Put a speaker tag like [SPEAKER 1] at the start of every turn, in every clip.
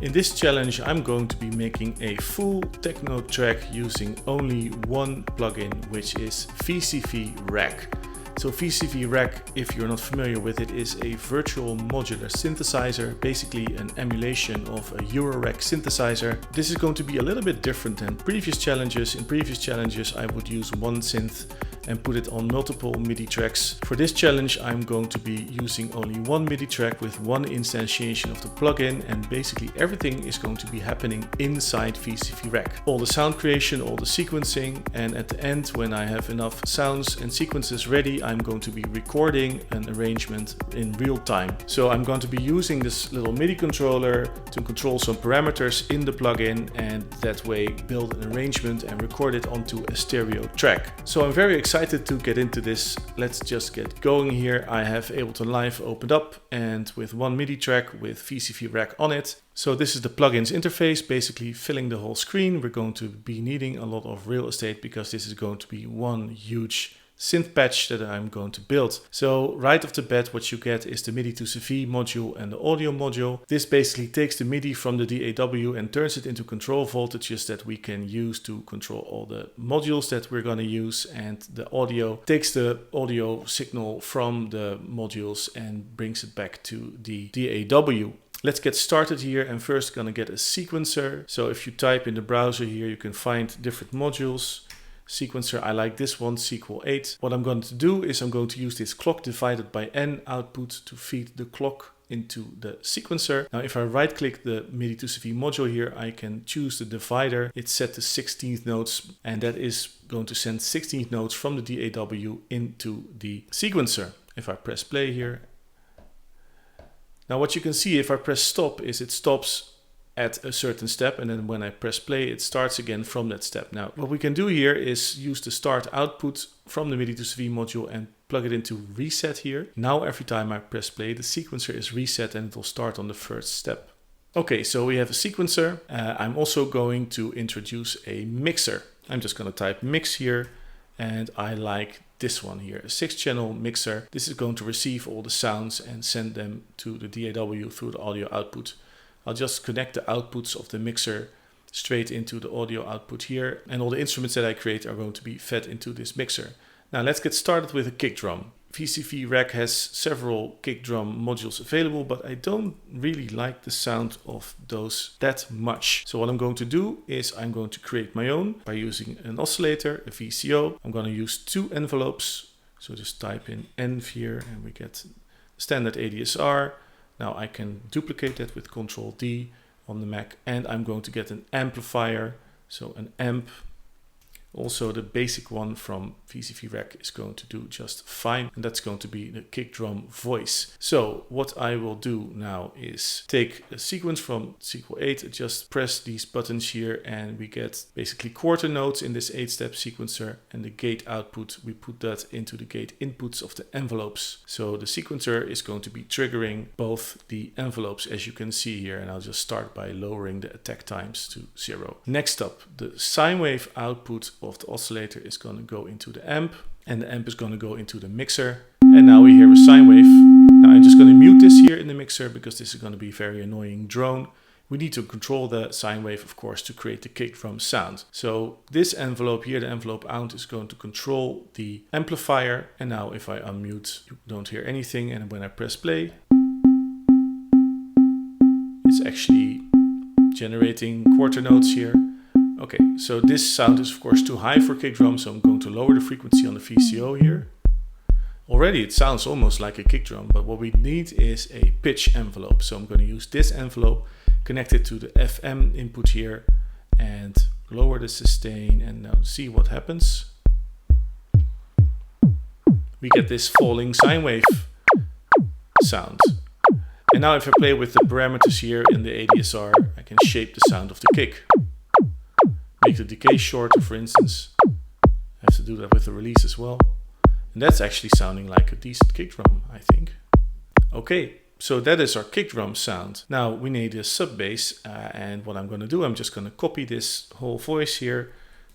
[SPEAKER 1] In this challenge I'm going to be making a full techno track using only one plugin, which is VCV Rack. So VCV Rack, if you're not familiar with it, is a virtual modular synthesizer, basically an emulation of a Eurorack synthesizer. This is going to be a little bit different than previous challenges. In previous challenges I would use one synth and put it on multiple MIDI tracks. For this challenge I'm going to be using only one MIDI track with one instantiation of the plugin, and basically everything is going to be happening inside VCV Rack. All the sound creation, all the sequencing, and at the end when I have enough sounds and sequences ready, I'm going to be recording an arrangement in real time. So I'm going to be using this little MIDI controller to control some parameters in the plugin, and that way build an arrangement and record it onto a stereo track. So I'm very excited to get into this. Let's just get going here. I have Ableton Live opened up and with one MIDI track with VCV Rack on it. So this is the plugins interface, basically filling the whole screen. We're going to be needing a lot of real estate because this is going to be one huge synth patch that I'm going to build. So right off the bat what you get is the MIDI to CV module and the audio module. This basically takes the MIDI from the DAW and turns it into control voltages that we can use to control all the modules that we're going to use, and the audio takes the audio signal from the modules and brings it back to the DAW. Let's get started here, and first gonna get a sequencer. So if you type in the browser here you can find different modules. Sequencer, I like this one, Sequel 8. What I'm going to do is I'm going to use this clock divided by n output to feed the clock into the sequencer. Now if I right click the MIDI to CV module here, I can choose the divider. It's set to 16th notes, and that is going to send 16th notes from the DAW into the sequencer. If I press play here. Now what you can see if I press stop is it stops at a certain step, and then when I press play it starts again from that step. Now what we can do here is use the start output from the MIDI to CV module and plug it into reset here. Now every time I press play the sequencer is reset and it will start on the first step. Okay, so we have a sequencer. I'm also going to introduce a mixer. I'm just going to type mix here, and I like this one here, a 6-channel mixer. This is going to receive all the sounds and send them to the DAW through the audio output. I'll just connect the outputs of the mixer straight into the audio output here, and all the instruments that I create are going to be fed into this mixer. Now let's get started with a kick drum. VCV Rack has several kick drum modules available, but I don't really like the sound of those that much. So what I'm going to do is I'm going to create my own by using an oscillator, a VCO. I'm going to use 2 envelopes. So just type in env here and we get standard ADSR. Now I can duplicate that with Ctrl D on the Mac, and I'm going to get an amplifier, so an amp. Also the basic one from VCV Rack is going to do just fine, and that's going to be the kick drum voice. So what I will do now is take a sequence from Sequel 8, just press these buttons here, and we get basically quarter notes in this 8-step sequencer, and the gate output, we put that into the gate inputs of the envelopes. So the sequencer is going to be triggering both the envelopes as you can see here, and I'll just start by lowering the attack times to 0. Next up, the sine wave output of the oscillator is going to go into the amp, and the amp is going to go into the mixer, and now we hear a sine wave. Now I'm just going to mute this here in the mixer because this is going to be a very annoying drone. We need to control the sine wave, of course, to create the kick drum sound. So this envelope here, the envelope out, is going to control the amplifier, and now if I unmute you don't hear anything, and when I press play it's actually generating quarter notes here. Okay, so this sound is of course too high for kick drum, so I'm going to lower the frequency on the VCO here. Already it sounds almost like a kick drum, but what we need is a pitch envelope. So I'm going to use this envelope, connect it to the FM input here, and lower the sustain, and now see what happens. We get this falling sine wave sound. And now if I play with the parameters here in the ADSR, I can shape the sound of the kick. Make the decay shorter, for instance. I have to do that with the release as well. And that's actually sounding like a decent kick drum, I think. Okay, so that is our kick drum sound. Now we need a sub bass, and what I'm going to do, I'm just going to copy this whole voice here.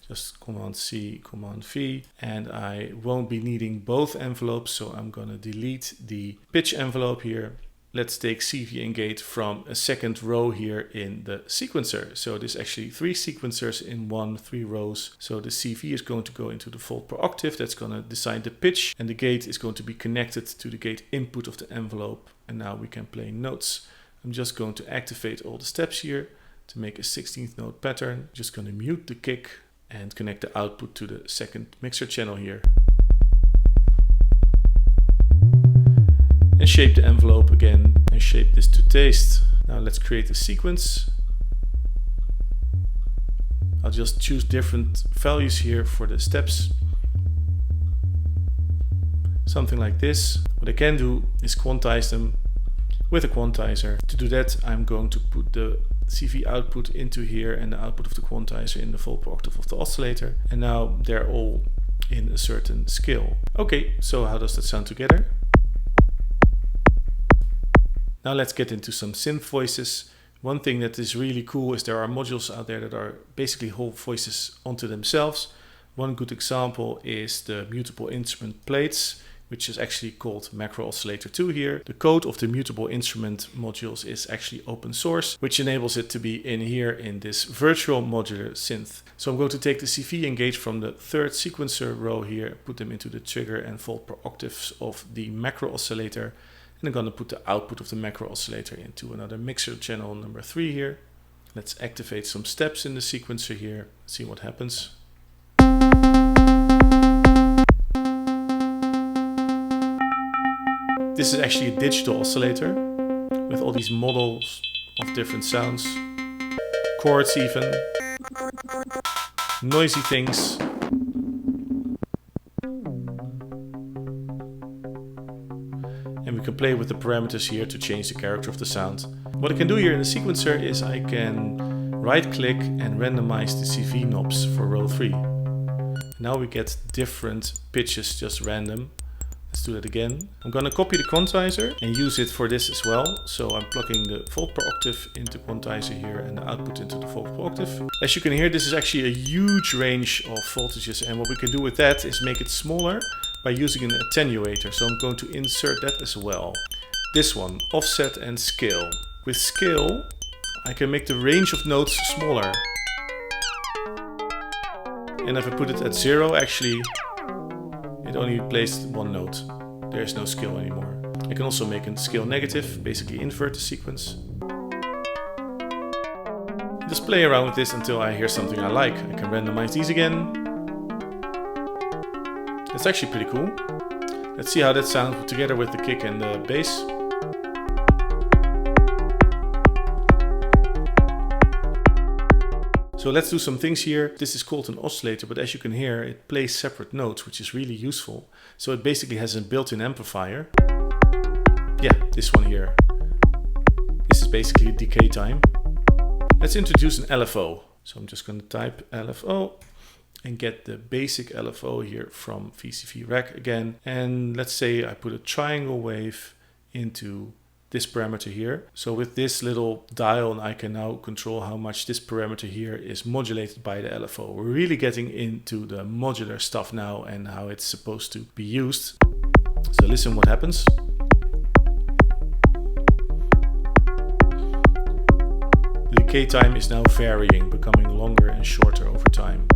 [SPEAKER 1] Just Command C, Command V, and I won't be needing both envelopes, so I'm going to delete the pitch envelope here. let's take CV and gate from a second row here in the sequencer. So there's actually 3 sequencers in 3 rows. So the CV is going to go into the volt per octave. That's going to decide the pitch, and the gate is going to be connected to the gate input of the envelope. And now we can play notes. I'm just going to activate all the steps here to make a 16th note pattern. Just going to mute the kick and connect the output to the second mixer channel here. And shape the envelope again and shape this to taste. Now let's create a sequence. I'll just choose different values here for the steps. Something like this. What I can do is quantize them with a quantizer. To do that, I'm going to put the CV output into here and the output of the quantizer in the volt per octave of the oscillator. And now they're all in a certain scale. Okay, so how does that sound together? Now let's get into some synth voices. One thing that is really cool is there are modules out there that are basically whole voices onto themselves. One good example is the mutable instrument plates, which is actually called Macro Oscillator 2 here. The code of the mutable instrument modules is actually open source, which enables it to be in here in this virtual modular synth. So I'm going to take the CV and gate from the 3rd sequencer row here, put them into the trigger and volt per octaves of the macro oscillator. And I'm going to put the output of the macro oscillator into another mixer channel number 3 here. Let's activate some steps in the sequencer here, see what happens. This is actually a digital oscillator with all these models of different sounds, chords even, noisy things. And we can play with the parameters here to change the character of the sound. What I can do here in the sequencer is I can right click and randomize the CV knobs for row 3. Now we get different pitches, just random. Let's do that again. I'm going to copy the quantizer and use it for this as well. So I'm plugging the volt per octave into quantizer here and the output into the volt per octave. As you can hear, this is actually a huge range of voltages, and what we can do with that is make it smaller by using an attenuator. So I'm going to insert that as well. This one, offset and scale. With scale, I can make the range of notes smaller. And if I put it at 0, actually, it only plays 1 note. There is no scale anymore. I can also make a scale negative, basically invert the sequence. Just play around with this until I hear something I like. I can randomize these again. It's actually pretty cool. Let's see how that sounds together with the kick and the bass. So let's do some things here. This is called an oscillator, but as you can hear, it plays separate notes, which is really useful. So it basically has a built-in amplifier. Yeah, this one here. This is basically decay time. Let's introduce an LFO. So I'm just going to type LFO and get the basic LFO here from VCV Rack again. And let's say I put a triangle wave into this parameter here. So with this little dial, I can now control how much this parameter here is modulated by the LFO. We're really getting into the modular stuff now and how it's supposed to be used. So listen what happens. The decay time is now varying, becoming longer and shorter over time.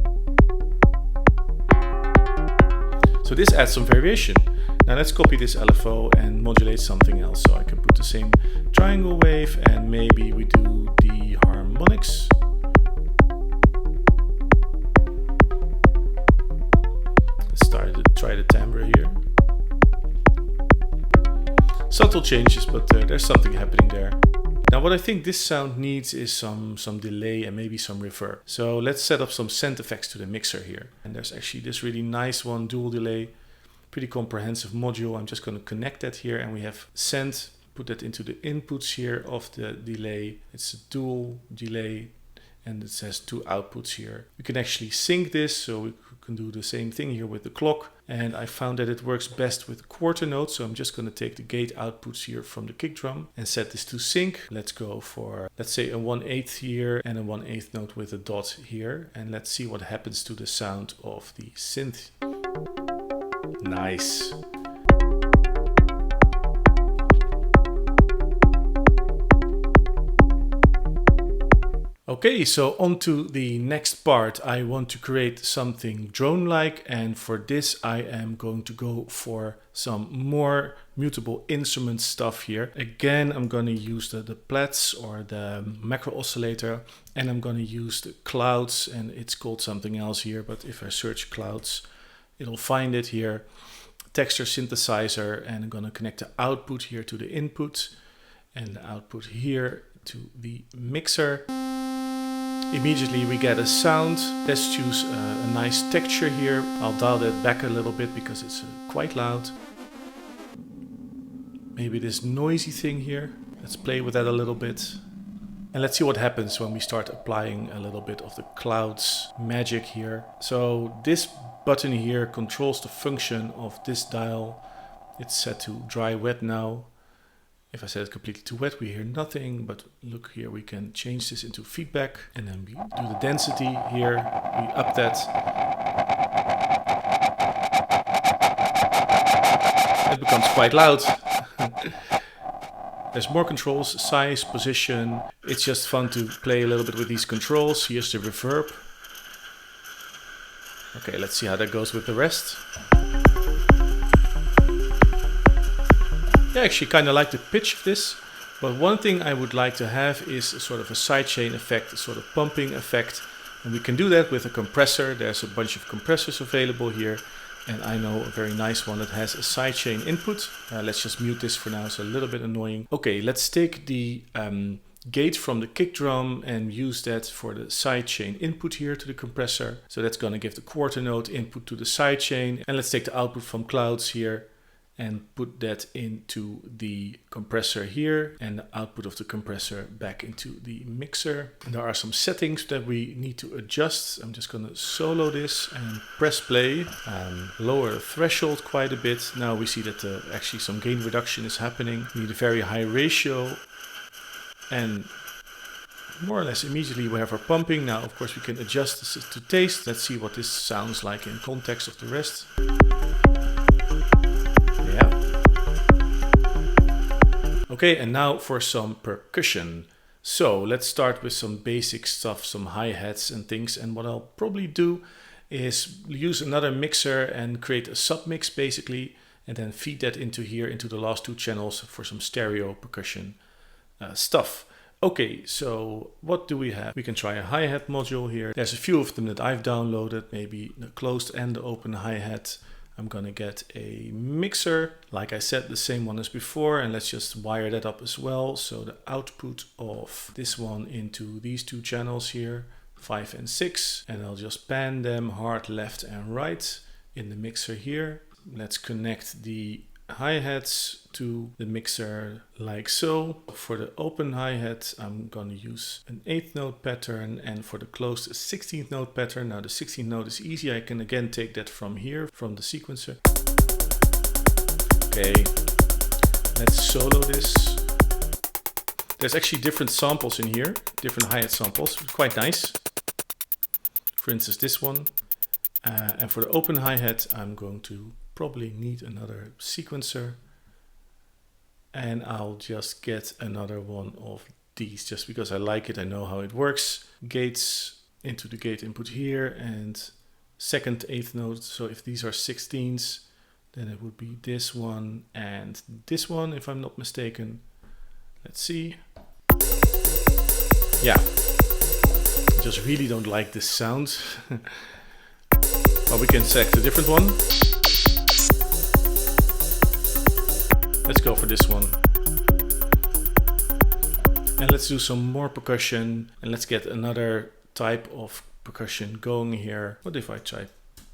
[SPEAKER 1] So this adds some variation. Now let's copy this LFO and modulate something else. So I can put the same triangle wave and maybe we do the harmonics. Let's try the timbre here. Subtle changes, but there's something happening there. Now what I think this sound needs is some delay and maybe some reverb. So let's set up some scent effects to the mixer here. And there's actually this really nice one, dual delay. Pretty comprehensive module. I'm just going to connect that here and we have scent, put that into the inputs here of the delay. It's a dual delay and it says 2 outputs here. We can actually sync this, so we can do the same thing here with the clock. And I found that it works best with quarter notes, so I'm just going to take the gate outputs here from the kick drum and set this to sync. Let's go for, let's say, a 1/8 here and a 1/8 note with a dot here. And let's see what happens to the sound of the synth. Nice. Okay, so on to the next part. I want to create something drone-like, and for this I am going to go for some more mutable instrument stuff here. Again, I'm going to use the plats or the macro oscillator, and I'm going to use the clouds, and it's called something else here, but if I search clouds, it'll find it here. Texture synthesizer, and I'm going to connect the output here to the input, and the output here to the mixer. Immediately we get a sound. Let's choose a nice texture here. I'll dial that back a little bit because it's quite loud. Maybe this noisy thing here. Let's play with that a little bit. And let's see what happens when we start applying a little bit of the clouds magic here. So this button here controls the function of this dial. It's set to dry wet now. If I set it completely to wet, we hear nothing, but look here, we can change this into feedback, and then we do the density here, we up that. It becomes quite loud. There's more controls, size, position. It's just fun to play a little bit with these controls. Here's the reverb. Okay, let's see how that goes with the rest. I actually kind of like the pitch of this, but one thing I would like to have is a sort of a sidechain effect, a sort of pumping effect, and we can do that with a compressor. There's a bunch of compressors available here, and I know a very nice one that has a sidechain input. Let's just mute this for now, it's a little bit annoying. Okay, let's take the gate from the kick drum and use that for the sidechain input here to the compressor. So that's going to give the quarter note input to the sidechain, and let's take the output from clouds here and put that into the compressor here, and the output of the compressor back into the mixer. And there are some settings that we need to adjust. I'm just gonna solo this and press play. Lower the threshold quite a bit. Now we see that actually some gain reduction is happening. We need a very high ratio, and more or less immediately we have our pumping. Now of course we can adjust this to taste. Let's see what this sounds like in context of the rest. Okay, and now for some percussion. So let's start with some basic stuff, some hi-hats and things. And what I'll probably do is use another mixer and create a submix basically, and then feed that into here, into the last two channels for some stereo percussion stuff. Okay, so what do we have? We can try a hi-hat module here. There's a few of them that I've downloaded, maybe the closed and the open hi-hat. I'm gonna get a mixer, like I said, the same one as before, and let's just wire that up as well. So the output of this one into these two channels here, 5 and 6, and I'll just pan them hard left and right in the mixer here. Let's connect the hi-hats to the mixer like so. For the open hi-hat, I'm going to use an 8th note pattern, and for the closed, a 16th note pattern. Now the 16th note is easy. I can again take that from here, from the sequencer. Okay, let's solo this. There's actually different samples in here, different hi-hat samples, quite nice. For instance, this one. And for the open hi-hat, I'm going to probably need another sequencer, and I'll just get another one of these just because I like it. I know how it works. Gates into the gate input here, and second 8th note. So if these are 16s, then it would be this one and this one, if I'm not mistaken. Let's see. Yeah, I just really don't like this sound. But we can select a different one. Let's go for this one. And let's do some more percussion, and let's get another type of percussion going here. What if I try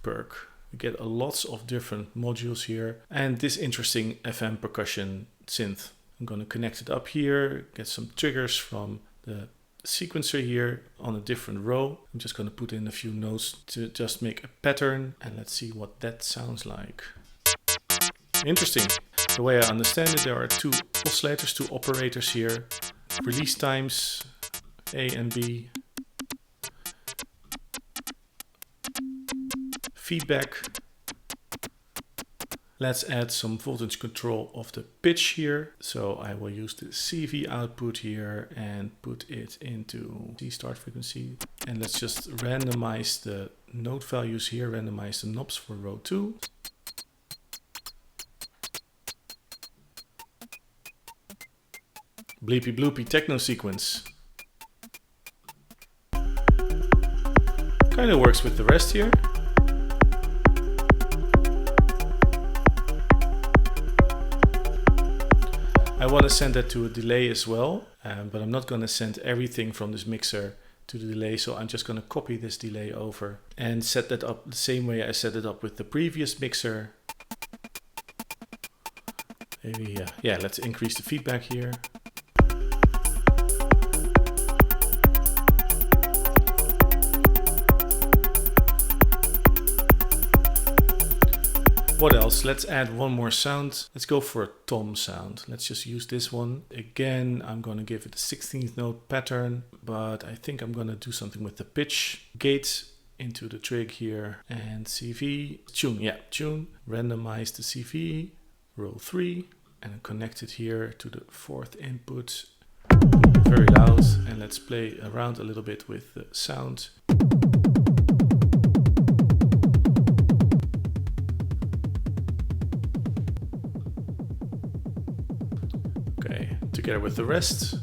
[SPEAKER 1] perc? We get lots of different modules here, and this interesting FM percussion synth. I'm going to connect it up here, get some triggers from the sequencer here on a different row. I'm just going to put in a few notes to just make a pattern, and let's see what that sounds like. Interesting. The way I understand it, there are two oscillators, two operators here. Release times, A and B. Feedback. Let's add some voltage control of the pitch here. So I will use the CV output here and put it into C start frequency. And let's just randomize the note values here, randomize the knobs for row 2. Bleepy bloopy techno sequence. Kind of works with the rest here. I want to send that to a delay as well, but I'm not going to send everything from this mixer to the delay, so I'm just going to copy this delay over and set that up the same way I set it up with the previous mixer. Maybe, yeah, let's increase the feedback here. What else? Let's add one more sound. Let's go for a tom sound. Let's just use this one. Again, I'm going to give it a 16th note pattern, but I think I'm going to do something with the pitch. Gate into the trig here and CV. Tune, yeah, tune. Randomize the CV, row 3, and connect it here to the 4th input. Very loud. And let's play around a little bit with the sound. Together with the rest.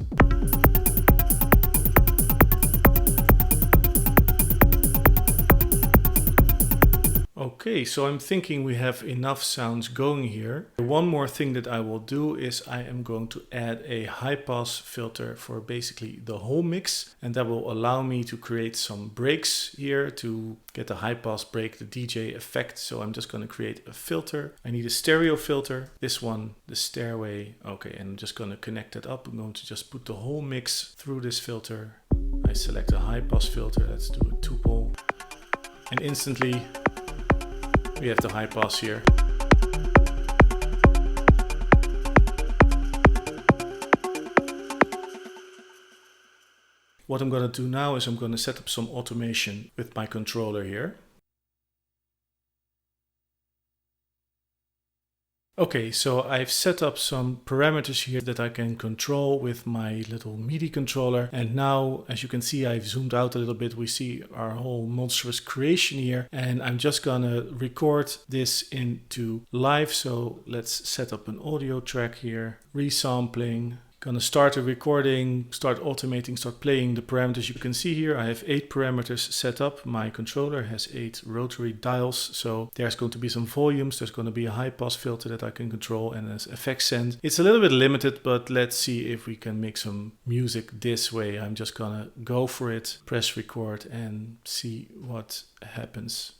[SPEAKER 1] Okay, so I'm thinking we have enough sounds going here. One more thing that I will do is I am going to add a high pass filter for basically the whole mix, and that will allow me to create some breaks here to get the high pass break, the DJ effect. So I'm just going to create a filter. I need a stereo filter, this one, the stairway. Okay, and I'm just going to connect it up. I'm going to just put the whole mix through this filter. I select a high pass filter, let's do a tuple, and instantly we have the high pass here. What I'm going to do now is I'm going to set up some automation with my controller here. Okay, so I've set up some parameters here that I can control with my little MIDI controller. And now, as you can see, I've zoomed out a little bit. We see our whole monstrous creation here. And I'm just gonna record this into live. So let's set up an audio track here, resampling. Gonna start a recording, start automating, start playing the parameters. You can see here I have 8 parameters set up. My controller has 8 rotary dials, so there's going to be some volumes, there's going to be a high pass filter that I can control, and an effect send. It's a little bit limited, but let's see if we can make some music this way. I'm just gonna go for it, press record, and see what happens.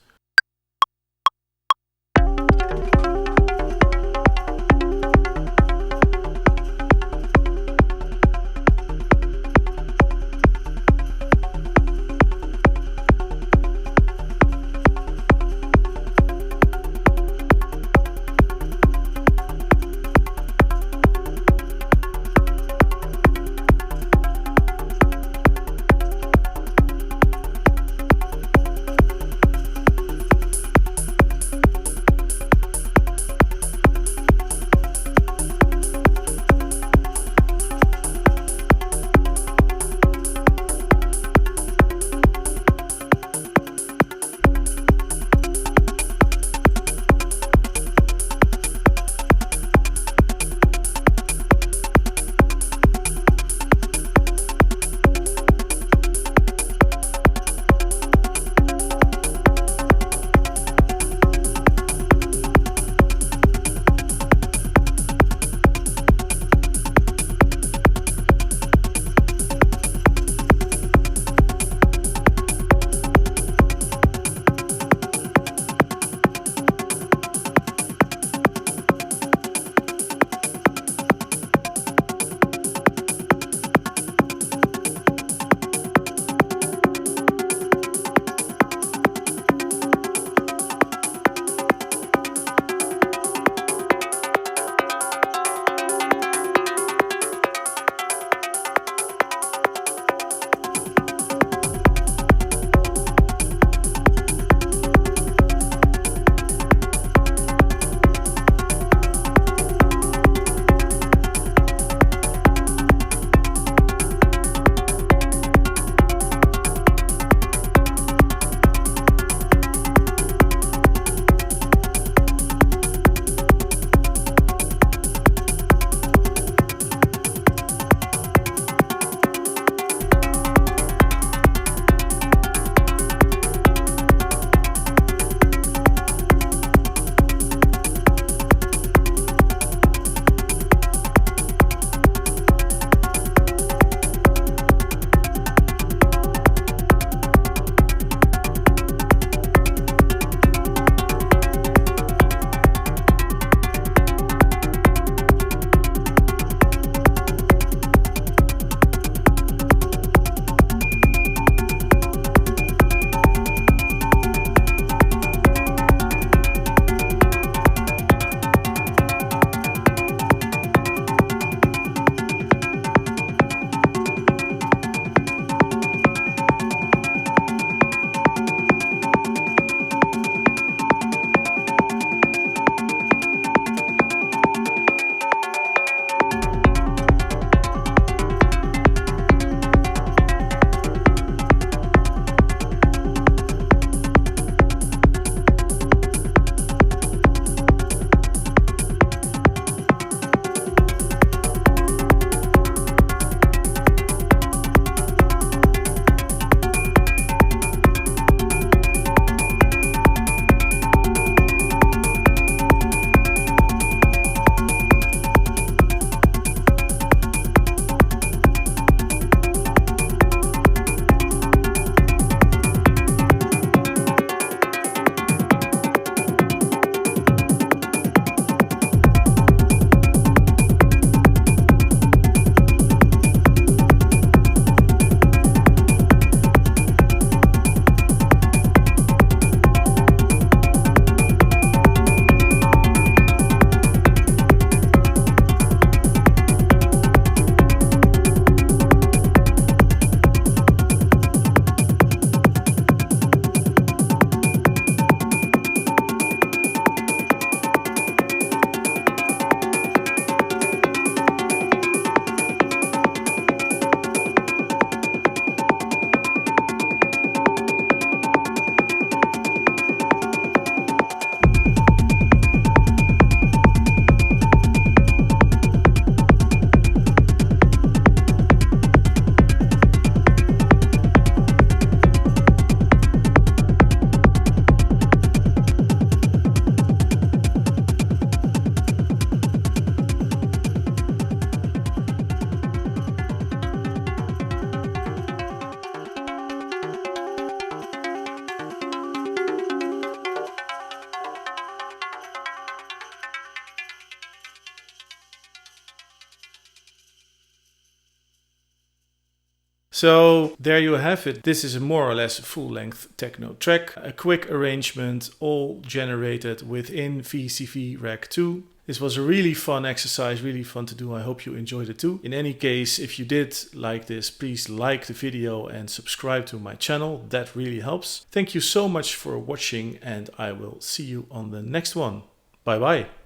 [SPEAKER 1] So there you have it. This is a more or less full-length techno track, a quick arrangement, all generated within VCV Rack 2. This was a really fun exercise, really fun to do. I hope you enjoyed it too. In any case, if you did like this, please like the video and subscribe to my channel. That really helps. Thank you so much for watching, and I will see you on the next one. Bye bye.